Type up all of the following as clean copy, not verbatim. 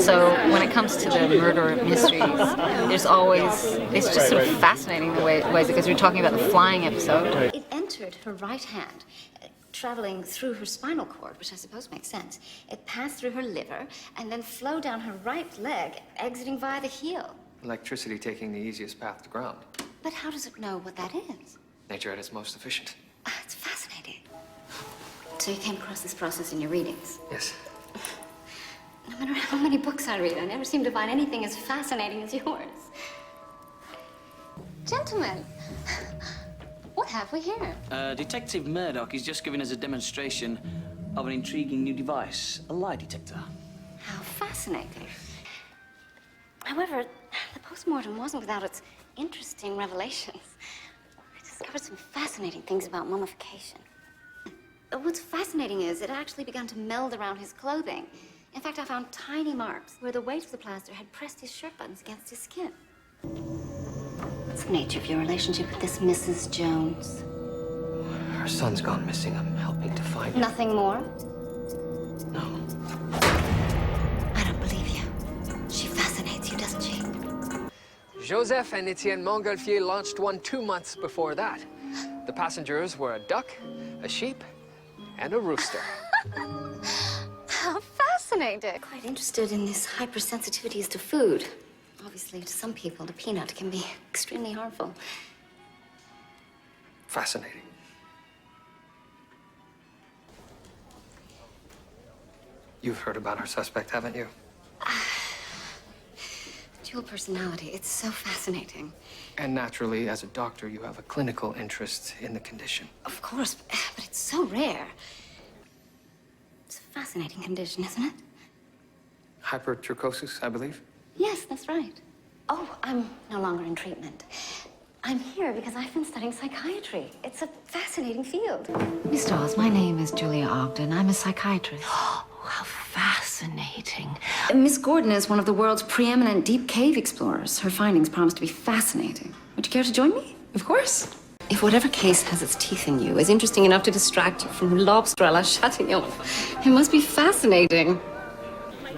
So when it comes to the murder mysteries, it's just sort of fascinating the ways, because we're talking about the flying episode. It entered her right hand, traveling through her spinal cord, which I suppose makes sense. It passed through her liver and then flowed down her right leg, exiting via the heel. Electricity taking the easiest path to ground. But how does it know what that is? Nature at its most efficient. It's fascinating. So you came across this process in your readings? Yes. No matter how many books I read, I never seem to find anything as fascinating as yours. Gentlemen, what have we here? Detective Murdoch is just giving us a demonstration of an intriguing new device, a lie detector. How fascinating. However, the postmortem wasn't without its interesting revelations. I discovered some fascinating things about mummification. What's fascinating is it actually began to meld around his clothing. In fact, I found tiny marks where the weight of the plaster had pressed his shirt buttons against his skin. What's the nature of your relationship with this Mrs. Jones? Her son's gone missing. I'm helping to find him. Nothing more? No. I don't believe you. She fascinates you, doesn't she? Joseph and Etienne Montgolfier launched one 2 months before that. The passengers were a duck, a sheep, and a rooster. How fascinating. Quite interested in this hypersensitivities to food. Obviously, to some people, the peanut can be extremely harmful. Fascinating. You've heard about our suspect, haven't you? Dual personality, it's so fascinating. And naturally, as a doctor, you have a clinical interest in the condition. Of course, but it's so rare. It's a fascinating condition, isn't it? Hypertrichosis, I believe. Yes, that's right. Oh, I'm no longer in treatment. I'm here because I've been studying psychiatry. It's a fascinating field. Miss Dawes, my name is Julia Ogden. I'm a psychiatrist. How fascinating. Miss Gordon is one of the world's preeminent deep cave explorers. Her findings promise to be fascinating. Would you care to join me? Of course. If whatever case has its teeth in you is interesting enough to distract you from Lobster à la Chatillon, it must be fascinating.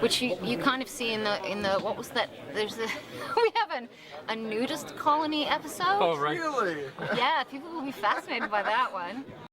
Which you kind of see in the what was that? There's we have a nudist colony episode. Oh, right. Really? Yeah, people will be fascinated by that one.